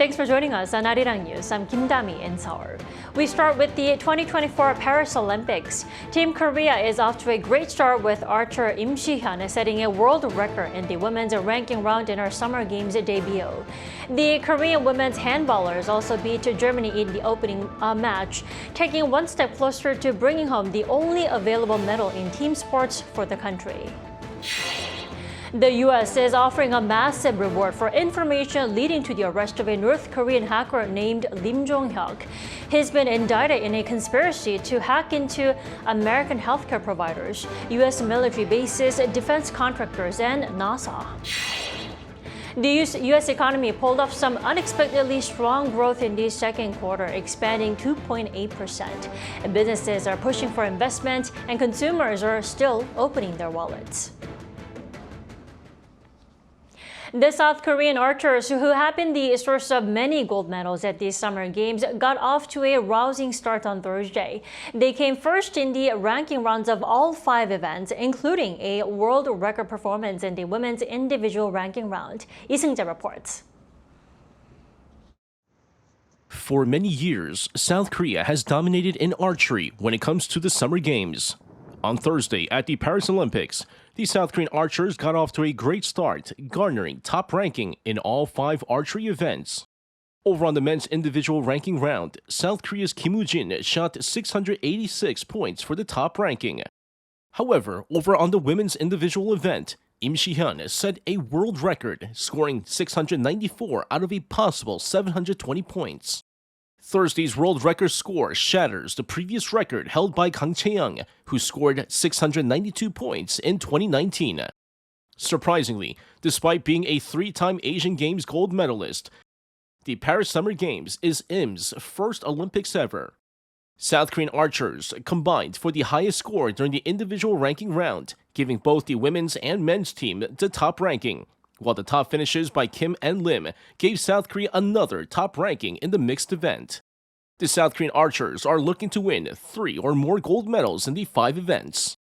Thanks for joining us on Arirang News. I'm Kim Dami in Seoul. We start with the 2024 Paris Olympics. Team Korea is off to a great start with archer Im Si-hyun setting a world record in the women's ranking round in her Summer Games debut. The Korean women's handballers also beat Germany in the opening match, taking one step closer to bringing home the only available medal in team sports for the country. The U.S. is offering a massive reward for information leading to the arrest of a North Korean hacker named Lim Jong-hyuk. He's been indicted in a conspiracy to hack into American healthcare providers, U.S. military bases, defense contractors, and NASA. The U.S. economy pulled off some unexpectedly strong growth in the second quarter, expanding 2.8%. Businesses are pushing for investment, and consumers are still opening their wallets. The South Korean archers, who have been the source of many gold medals at these Summer Games, got off to a rousing start on Thursday. They came first in the ranking rounds of all 5 events, including a world record performance in the women's individual ranking round. Lee Seung-jae reports. For many years, South Korea has dominated in archery when it comes to the Summer Games. On Thursday at the Paris Olympics, the South Korean archers got off to a great start, garnering top ranking in all 5 archery events. Over on the men's individual ranking round, South Korea's Kim Woo-jin shot 686 points for the top ranking. However, over on the women's individual event, Im Si-hyun set a world record, scoring 694 out of a possible 720 points. Thursday's world record score shatters the previous record held by Kang Chae-young, who scored 692 points in 2019. Surprisingly, despite being a 3-time Asian Games gold medalist, the Paris Summer Games is Im's first Olympics ever. South Korean archers combined for the highest score during the individual ranking round, giving both the women's and men's team the top ranking, while the top finishes by Kim and Lim gave South Korea another top ranking in the mixed event. The South Korean archers are looking to win 3 or more gold medals in the 5 events.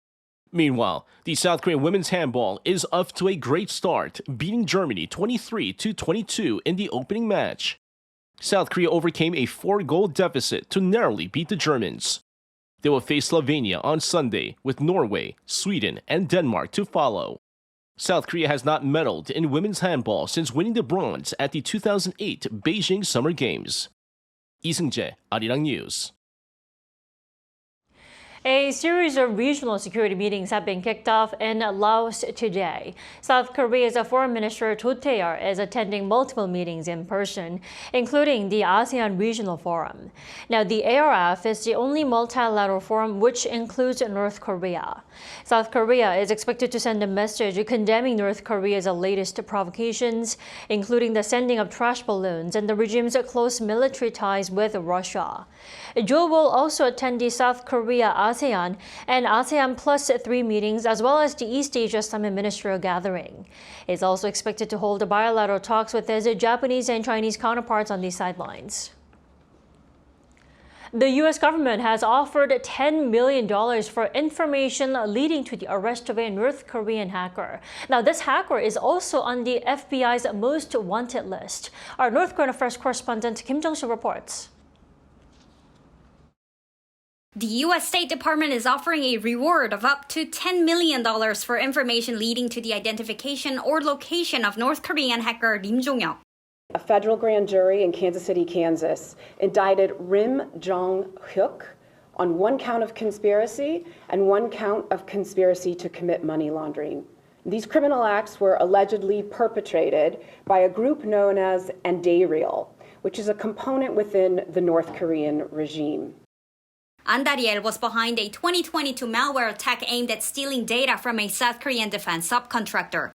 Meanwhile, the South Korean women's handball is off to a great start, beating Germany 23-22 in the opening match. South Korea overcame a 4-goal deficit to narrowly beat the Germans. They will face Slovenia on Sunday, with Norway, Sweden, and Denmark to follow. South Korea has not medaled in women's handball since winning the bronze at the 2008 Beijing Summer Games. Lee Seung-jae, Arirang News. A series of regional security meetings have been kicked off in Laos today. South Korea's Foreign Minister Cho Tae-yeol is attending multiple meetings in person, including the ASEAN Regional Forum. Now, the ARF is the only multilateral forum which includes North Korea. South Korea is expected to send a message condemning North Korea's latest provocations, including the sending of trash balloons and the regime's close military ties with Russia. Jo will also attend the South Korea ASEAN and ASEAN Plus 3 meetings, as well as the East Asia Summit Ministerial Gathering. He is also expected to hold bilateral talks with his Japanese and Chinese counterparts on these sidelines. The U.S. government has offered $10 million for information leading to the arrest of a North Korean hacker. Now, this hacker is also on the FBI's most wanted list. Our North Korean Affairs correspondent Kim Jung-soo reports. The U.S. State Department is offering a reward of up to $10 million for information leading to the identification or location of North Korean hacker Lim Jong-hyuk. A federal grand jury in Kansas City, Kansas, indicted Rim Jong-hyuk on 1 count of conspiracy and 1 count of conspiracy to commit money laundering. These criminal acts were allegedly perpetrated by a group known as Andariel, which is a component within the North Korean regime. Andariel was behind a 2022 malware attack aimed at stealing data from a South Korean defense subcontractor.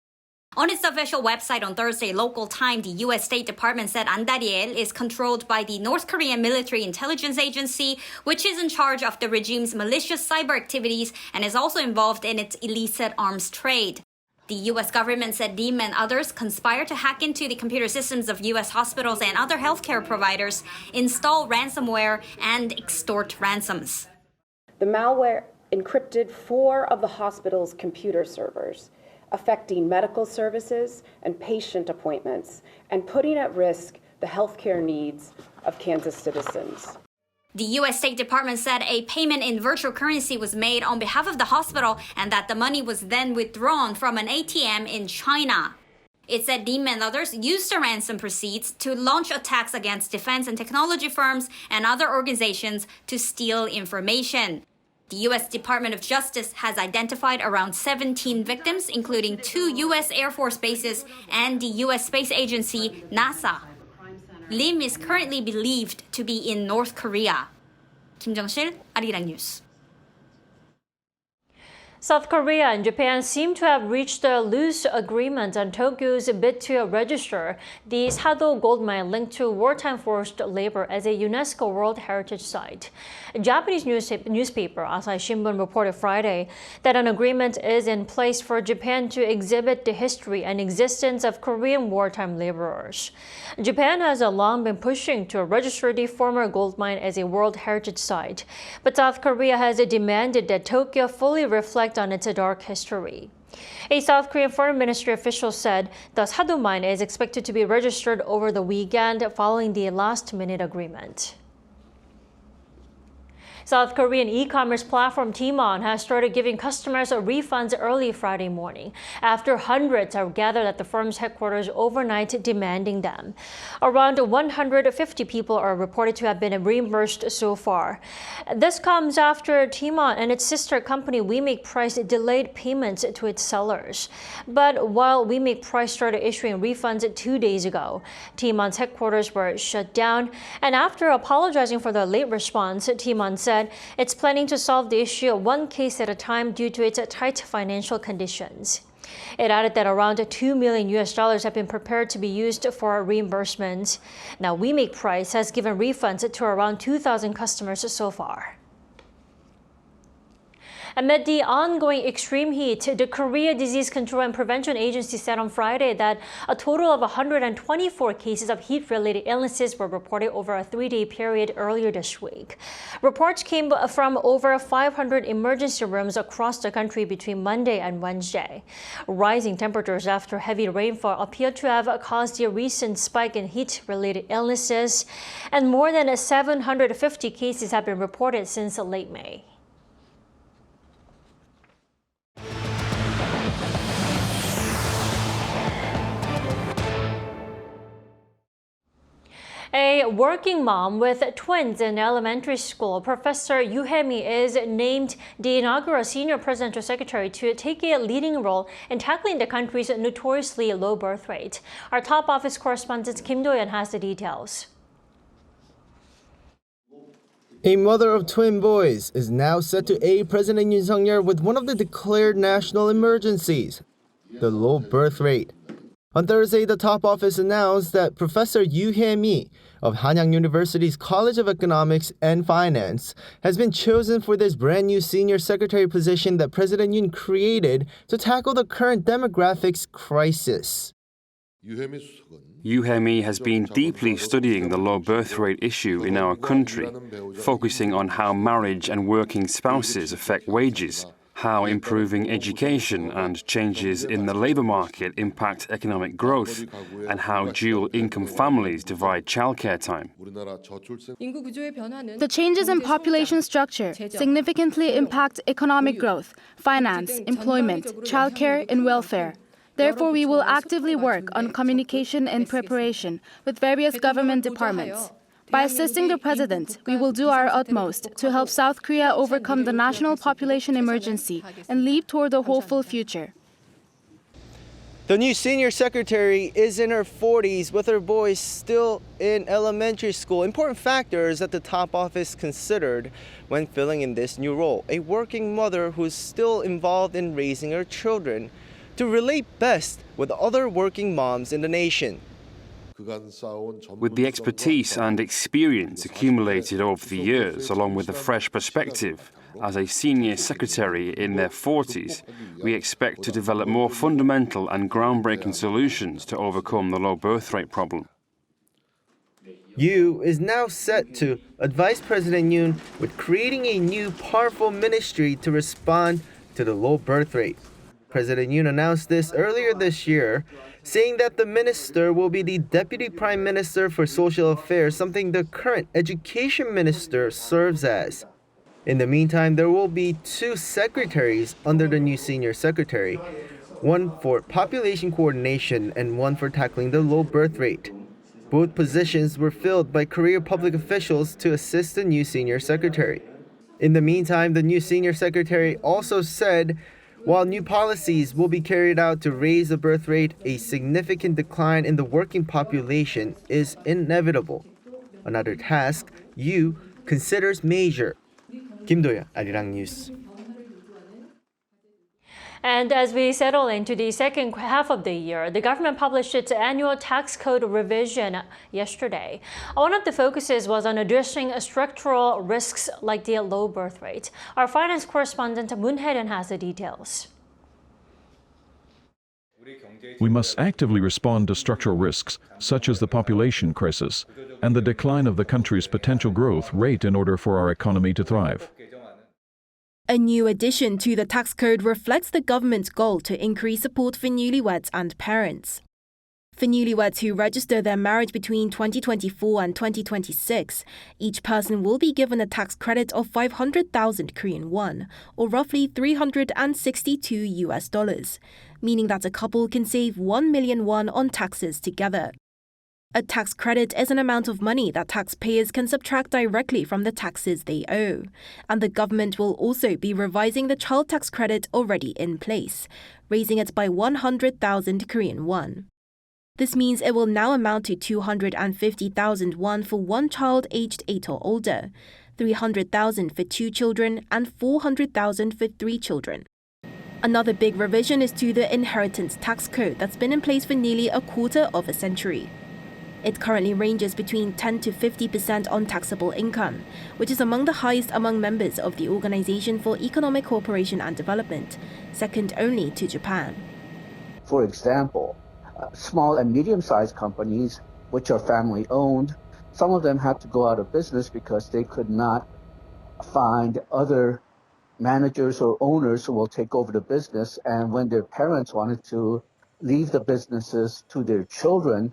On its official website on Thursday local time, the U.S. State Department said Andariel is controlled by the North Korean Military Intelligence Agency, which is in charge of the regime's malicious cyber activities and is also involved in its illicit arms trade. The U.S. government said Lim and others conspired to hack into the computer systems of U.S. hospitals and other healthcare providers, install ransomware, and extort ransoms. The malware encrypted 4 of the hospital's computer servers, affecting medical services and patient appointments, and putting at risk the healthcare needs of Kansas citizens. The U.S. State Department said a payment in virtual currency was made on behalf of the hospital and that the money was then withdrawn from an ATM in China. It said Lim and others used the ransom proceeds to launch attacks against defense and technology firms and other organizations to steal information. The U.S. Department of Justice has identified around 17 victims, including 2 U.S. Air Force bases and the U.S. Space Agency, NASA. Lim is currently believed to be in North Korea. 김정실, Arirang News. South Korea and Japan seem to have reached a loose agreement on Tokyo's bid to register the Sado gold mine linked to wartime forced labor as a UNESCO World Heritage Site. A Japanese newspaper Asahi Shimbun reported Friday that an agreement is in place for Japan to exhibit the history and existence of Korean wartime laborers. Japan has long been pushing to register the former gold mine as a World Heritage Site, but South Korea has demanded that Tokyo fully reflect on its dark history. A South Korean Foreign Ministry official said the Sado mine is expected to be registered over the weekend following the last-minute agreement. South Korean e-commerce platform T-MON has started giving customers refunds early Friday morning after hundreds have gathered at the firm's headquarters overnight demanding them. Around 150 people are reported to have been reimbursed so far. This comes after T-MON and its sister company WeMakePrice delayed payments to its sellers. But while WeMakePrice started issuing refunds 2 days ago, T-MON's headquarters were shut down, and after apologizing for the late response, T-MON said it's planning to solve the issue one case at a time due to its tight financial conditions. It added that around $2 million have been prepared to be used for reimbursements. Now, WeMakePrice has given refunds to around 2,000 customers so far. Amid the ongoing extreme heat, the Korea Disease Control and Prevention Agency said on Friday that a total of 124 cases of heat-related illnesses were reported over a 3-day period earlier this week. Reports came from over 500 emergency rooms across the country between Monday and Wednesday. Rising temperatures after heavy rainfall appear to have caused a recent spike in heat-related illnesses, and more than 750 cases have been reported since late May. A working mom with twins in elementary school, Professor Yoo Hae-mi is named the inaugural senior presidential secretary to take a leading role in tackling the country's notoriously low birth rate. Our top office correspondent Kim Do-yeon has the details. A mother of twin boys is now set to aid President Yoon Suk-yeol with one of the declared national emergencies, the low birth rate. On Thursday, the top office announced that Professor Yoo Hae-mi of Hanyang University's College of Economics and Finance has been chosen for this brand new senior secretary position that President Yoon created to tackle the current demographics crisis. Yoo Hae-mi has been deeply studying the low birth rate issue in our country, focusing on how marriage and working spouses affect wages, how improving education and changes in the labor market impact economic growth, and how dual-income families divide childcare time. The changes in population structure significantly impact economic growth, finance, employment, childcare, and welfare. Therefore, we will actively work on communication and preparation with various government departments. By assisting the President, we will do our utmost to help South Korea overcome the national population emergency and leap toward a hopeful future. The new senior secretary is in her 40s with her boys still in elementary school. Important factors that the top office considered when filling in this new role. A working mother who's still involved in raising her children to relate best with other working moms in the nation. With the expertise and experience accumulated over the years, along with a fresh perspective, as a senior secretary in their 40s, we expect to develop more fundamental and groundbreaking solutions to overcome the low birth rate problem. Yoo is now set to advise President Yoon with creating a new powerful ministry to respond to the low birth rate. President Yoon announced this earlier this year, saying that the minister will be the Deputy Prime Minister for Social Affairs, something the current Education Minister serves as. In the meantime, there will be 2 secretaries under the new senior secretary, one for population coordination and one for tackling the low birth rate. Both positions were filled by Korea public officials to assist the new senior secretary. In the meantime, the new senior secretary also said, while new policies will be carried out to raise the birth rate, a significant decline in the working population is inevitable. Another task Yu considers major. Kim Do-yeon, Arirang News. And as we settle into the second half of the year, the government published its annual tax code revision yesterday. One of the focuses was on addressing structural risks like the low birth rate. Our finance correspondent Moon Hae-ryun has the details. We must actively respond to structural risks, such as the population crisis and the decline of the country's potential growth rate in order for our economy to thrive. A new addition to the tax code reflects the government's goal to increase support for newlyweds and parents. For newlyweds who register their marriage between 2024 and 2026, each person will be given a tax credit of 500,000 Korean won, or roughly $362, meaning that a couple can save 1 million won on taxes together. A tax credit is an amount of money that taxpayers can subtract directly from the taxes they owe. And the government will also be revising the child tax credit already in place, raising it by 100,000 Korean won. This means it will now amount to 250,000 won for one child aged 8 or older, 300,000 for 2 children, and 400,000 for 3 children. Another big revision is to the inheritance tax code that's been in place for nearly a quarter of a century. It currently ranges between 10 to 50% on taxable income, which is among the highest among members of the Organization for Economic Cooperation and Development, second only to Japan. For example, small and medium-sized companies, which are family-owned, some of them had to go out of business because they could not find other managers or owners who will take over the business, and when their parents wanted to leave the businesses to their children,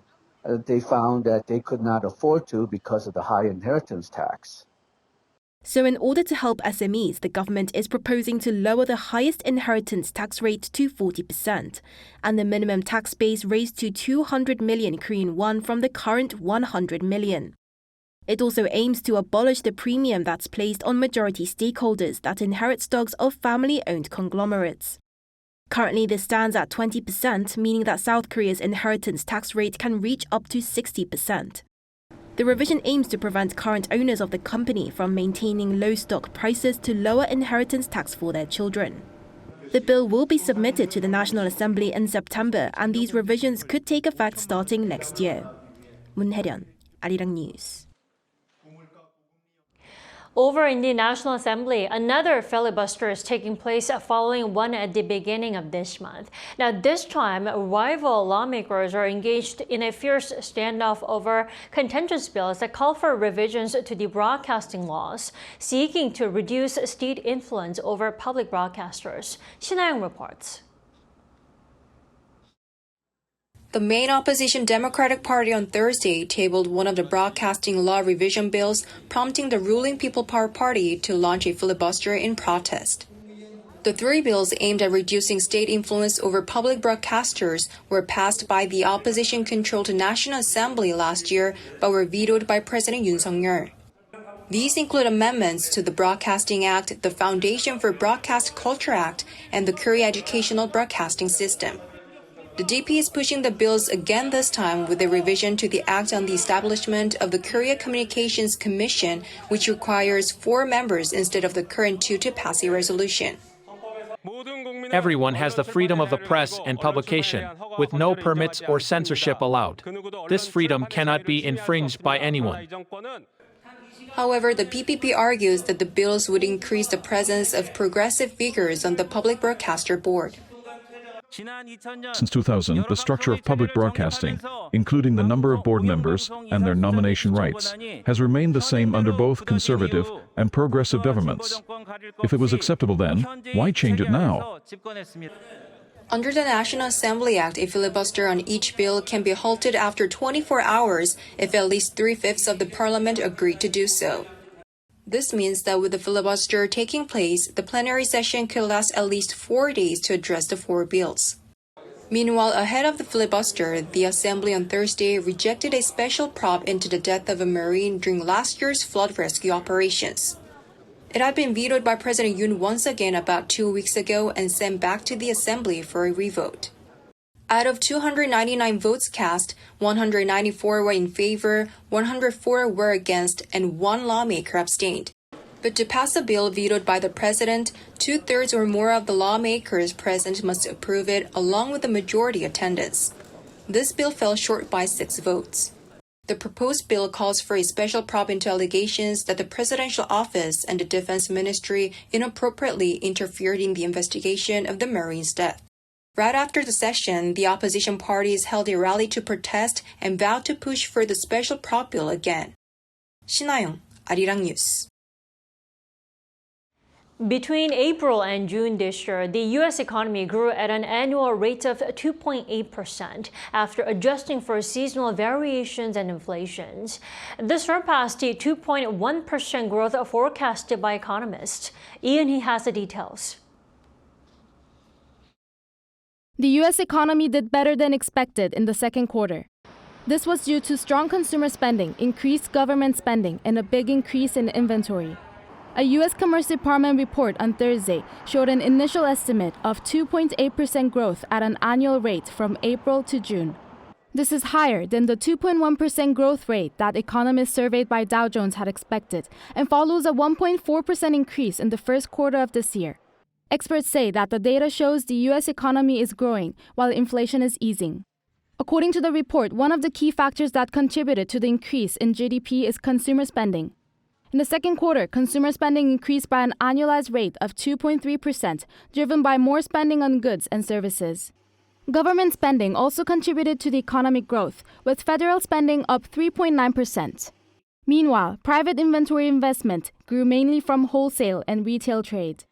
they found that they could not afford to because of the high inheritance tax. So in order to help SMEs, the government is proposing to lower the highest inheritance tax rate to 40% and the minimum tax base raised to 200 million Korean won from the current 100 million. It also aims to abolish the premium that's placed on majority stakeholders that inherit stocks of family-owned conglomerates. Currently, this stands at 20%, meaning that South Korea's inheritance tax rate can reach up to 60%. The revision aims to prevent current owners of the company from maintaining low stock prices to lower inheritance tax for their children. The bill will be submitted to the National Assembly in September, and these revisions could take effect starting next year. Moon Hae-ryun, Arirang News. Over in the National Assembly, another filibuster is taking place following one at the beginning of this month. Now, this time, rival lawmakers are engaged in a fierce standoff over contentious bills that call for revisions to the broadcasting laws, seeking to reduce state influence over public broadcasters. Shin-Young reports. The main opposition Democratic Party on Thursday tabled one of the broadcasting law revision bills, prompting the ruling People Power Party to launch a filibuster in protest. The 3 bills aimed at reducing state influence over public broadcasters were passed by the opposition-controlled National Assembly last year, but were vetoed by President Yoon Suk-yeol. These include amendments to the Broadcasting Act, the Foundation for Broadcast Culture Act, and the Korea Educational Broadcasting System. The DP is pushing the bills again this time with a revision to the Act on the establishment of the Korea Communications Commission, which requires 4 members instead of the current 2 to pass a resolution. Everyone has the freedom of the press and publication, with no permits or censorship allowed. This freedom cannot be infringed by anyone. However, the PPP argues that the bills would increase the presence of progressive figures on the Public Broadcaster Board. Since 2000, the structure of public broadcasting, including the number of board members and their nomination rights, has remained the same under both conservative and progressive governments. If it was acceptable then, why change it now? Under the National Assembly Act, a filibuster on each bill can be halted after 24 hours if at least 3/5 of the parliament agree to do so. This means that with the filibuster taking place, the plenary session could last at least 4 days to address the 4 bills. Meanwhile, ahead of the filibuster, the Assembly on Thursday rejected a special prop into the death of a Marine during last year's flood rescue operations. It had been vetoed by President Yoon once again about 2 weeks ago and sent back to the Assembly for a revote. Out of 299 votes cast, 194 were in favor, 104 were against, and 1 lawmaker abstained. But to pass a bill vetoed by the president, 2/3 or more of the lawmakers present must approve it along with the majority attendance. This bill fell short by 6 votes. The proposed bill calls for a special prop into allegations that the presidential office and the defense ministry inappropriately interfered in the investigation of the Marine's death. Right after the session, the opposition parties held a rally to protest and vowed to push for the special prop bill again. 신하영, 아리랑 뉴스. Between April and June this year, the U.S. economy grew at an annual rate of 2.8% after adjusting for seasonal variations and inflations. This surpassed the 2.1% growth forecasted by economists. Yoon has the details. The U.S. economy did better than expected in the second quarter. This was due to strong consumer spending, increased government spending, and a big increase in inventory. A U.S. Commerce Department report on Thursday showed an initial estimate of 2.8% growth at an annual rate from April to June. This is higher than the 2.1% growth rate that economists surveyed by Dow Jones had expected and follows a 1.4% increase in the first quarter of this year. Experts say that the data shows the U.S. economy is growing while inflation is easing. According to the report, one of the key factors that contributed to the increase in GDP is consumer spending. In the second quarter, consumer spending increased by an annualized rate of 2.3%, driven by more spending on goods and services. Government spending also contributed to the economic growth, with federal spending up 3.9%. Meanwhile, private inventory investment grew mainly from wholesale and retail trade.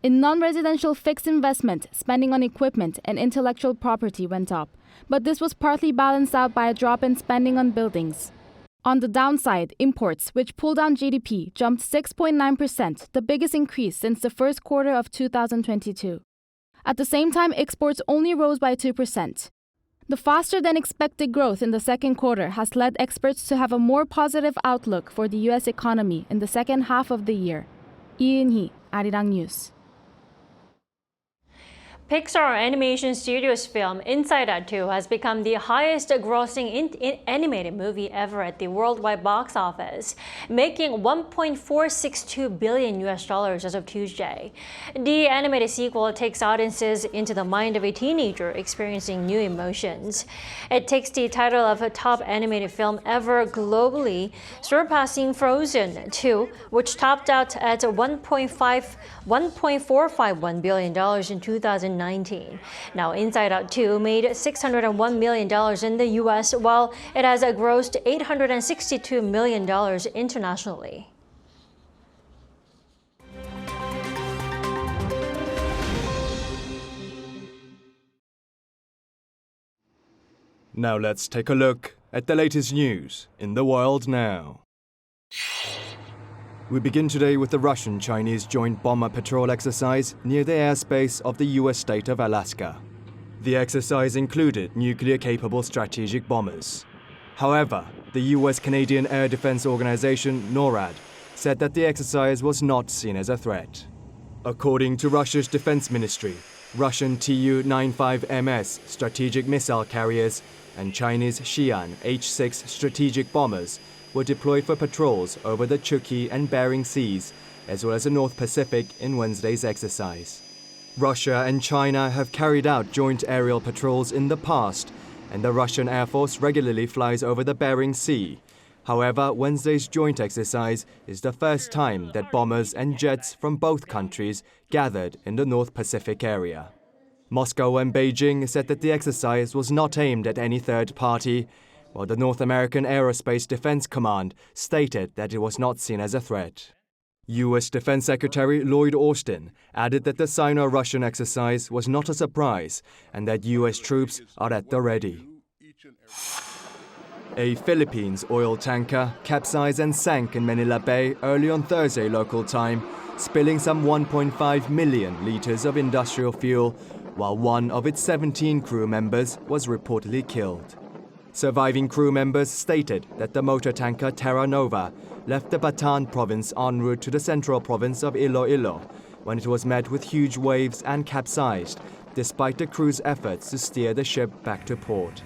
In non-residential fixed investment, spending on equipment and intellectual property went up, but this was partly balanced out by a drop in spending on buildings. On the downside, imports, which pulled down GDP, jumped 6.9%, the biggest increase since the first quarter of 2022. At the same time, exports only rose by 2%. The faster-than-expected growth in the second quarter has led experts to have a more positive outlook for the U.S. economy in the second half of the year. Yoon, Arirang News. Pixar Animation Studios' film Inside Out 2 has become the highest-grossing animated movie ever at the worldwide box office, making $1.462 billion as of Tuesday. The animated sequel takes audiences into the mind of a teenager experiencing new emotions. It takes the title of a top animated film ever globally, surpassing Frozen 2, which topped out at $1.451 billion in 2019. Now, Inside Out 2 made $601 million in the U.S., while it has grossed $862 million internationally. Now let's take a look at the latest news in the world now. We begin today with the Russian-Chinese joint bomber patrol exercise near the airspace of the US state of Alaska. The exercise included nuclear-capable strategic bombers. However, the US-Canadian Air Defense Organization, NORAD, said that the exercise was not seen as a threat. According to Russia's defense ministry, Russian Tu-95MS strategic missile carriers and Chinese Xi'an H-6 strategic bombers were deployed for patrols over the Chukchi and Bering Seas, as well as the North Pacific in Wednesday's exercise. Russia and China have carried out joint aerial patrols in the past, and the Russian Air Force regularly flies over the Bering Sea. However, Wednesday's joint exercise is the first time that bombers and jets from both countries gathered in the North Pacific area. Moscow and Beijing said that the exercise was not aimed at any third party, while the North American Aerospace Defense Command stated that it was not seen as a threat. U.S. Defense Secretary Lloyd Austin added that the Sino-Russian exercise was not a surprise and that U.S. troops are at the ready. A Philippines oil tanker capsized and sank in Manila Bay early on Thursday local time, spilling some 1.5 million liters of industrial fuel, while one of its 17 crew members was reportedly killed. Surviving crew members stated that the motor tanker Terra Nova left the Bataan province en route to the central province of Iloilo when it was met with huge waves and capsized, despite the crew's efforts to steer the ship back to port.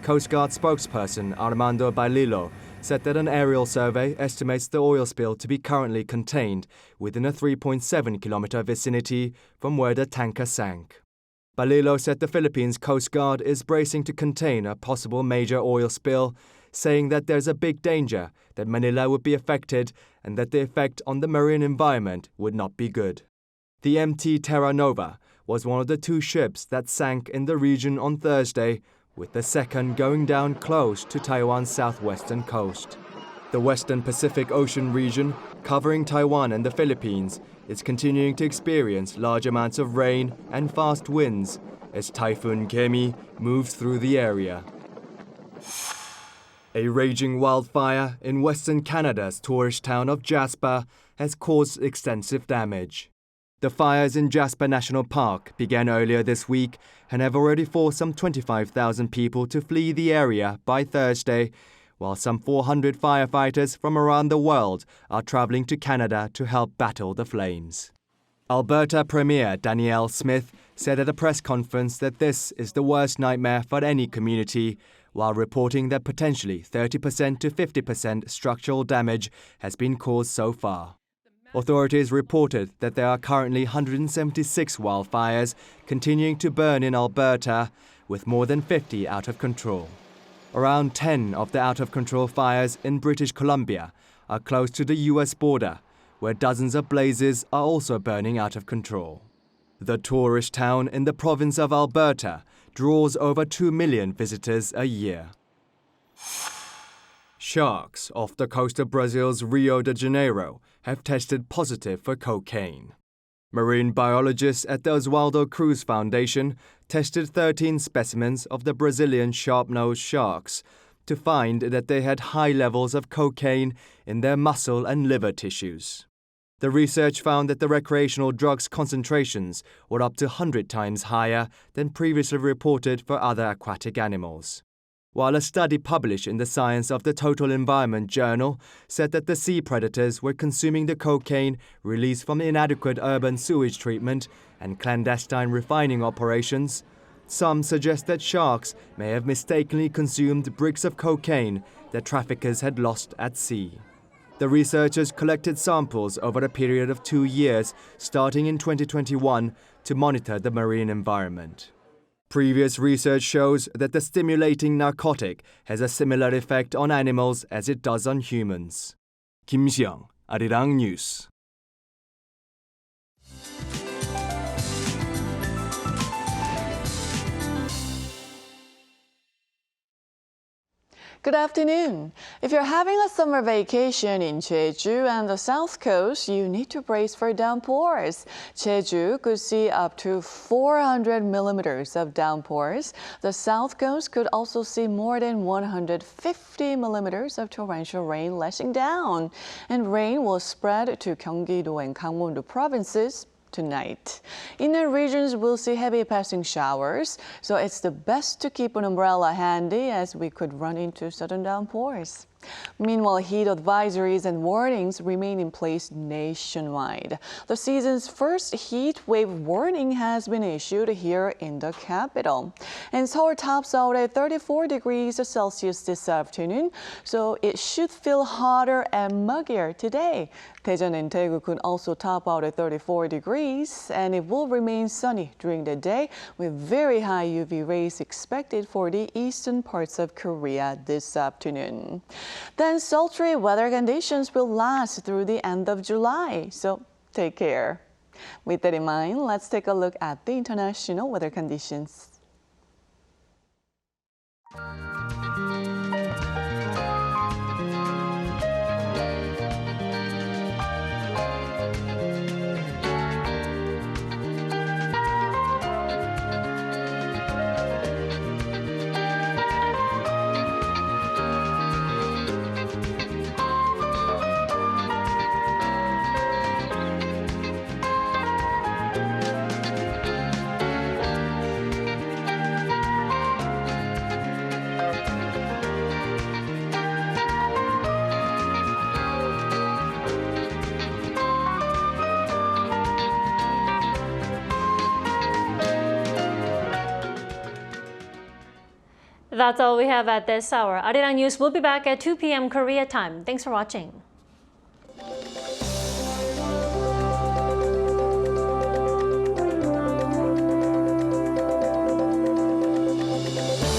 Coast Guard spokesperson Armando Baililo said that an aerial survey estimates the oil spill to be currently contained within a 3.7-kilometer vicinity from where the tanker sank. Baililo said the Philippines Coast Guard is bracing to contain a possible major oil spill, saying that there's a big danger that Manila would be affected and that the effect on the marine environment would not be good. The MT Terra Nova was one of the two ships that sank in the region on Thursday, with the second going down close to Taiwan's southwestern coast. The Western Pacific Ocean region, covering Taiwan and the Philippines, is continuing to experience large amounts of rain and fast winds as Typhoon Kemi moves through the area. A raging wildfire in western Canada's tourist town of Jasper has caused extensive damage. The fires in Jasper National Park began earlier this week and have already forced some 25,000 people to flee the area by Thursday, while some 400 firefighters from around the world are traveling to Canada to help battle the flames. Alberta Premier Danielle Smith said at a press conference that this is the worst nightmare for any community, while reporting that potentially 30% to 50% structural damage has been caused so far. Authorities reported that there are currently 176 wildfires continuing to burn in Alberta, with more than 50 out of control. Around 10 of the out-of-control fires in British Columbia are close to the U.S. border, where dozens of blazes are also burning out of control. The tourist town in the province of Alberta draws over 2 million visitors a year. Sharks off the coast of Brazil's Rio de Janeiro have tested positive for cocaine. Marine biologists at the Oswaldo Cruz Foundation tested 13 specimens of the Brazilian sharp-nosed sharks to find that they had high levels of cocaine in their muscle and liver tissues. The research found that the recreational drugs concentrations were up to 100 times higher than previously reported for other aquatic animals. While a study published in the Science of the Total Environment journal said that the sea predators were consuming the cocaine released from inadequate urban sewage treatment and clandestine refining operations, some suggest that sharks may have mistakenly consumed bricks of cocaine that traffickers had lost at sea. The researchers collected samples over a period of 2 years, starting in 2021, to monitor the marine environment. Previous research shows that the stimulating narcotic has a similar effect on animals as it does on humans. Kim Seong, Arirang News. Good afternoon. If you're having a summer vacation in Jeju and the South Coast, you need to brace for downpours. Jeju could see up to 400 millimeters of downpours. The South Coast could also see more than 150 millimeters of torrential rain lashing down. And rain will spread to Gyeonggi-do and Gangwon-do provinces tonight. Inner regions will see heavy passing showers, so it's the best to keep an umbrella handy as we could run into sudden downpours. Meanwhile, heat advisories and warnings remain in place nationwide. The season's first heat wave warning has been issued here in the capital. And Seoul tops out at 34 degrees Celsius this afternoon, so it should feel hotter and muggier today. Daejeon and Daegu could also top out at 34 degrees, and it will remain sunny during the day with very high UV rays expected for the eastern parts of Korea this afternoon. Then sultry weather conditions will last through the end of July, so take care. With that in mind, let's take a look at the international weather conditions. That's all we have at this hour. Arirang News will be back at 2 p.m. Korea time. Thanks for watching.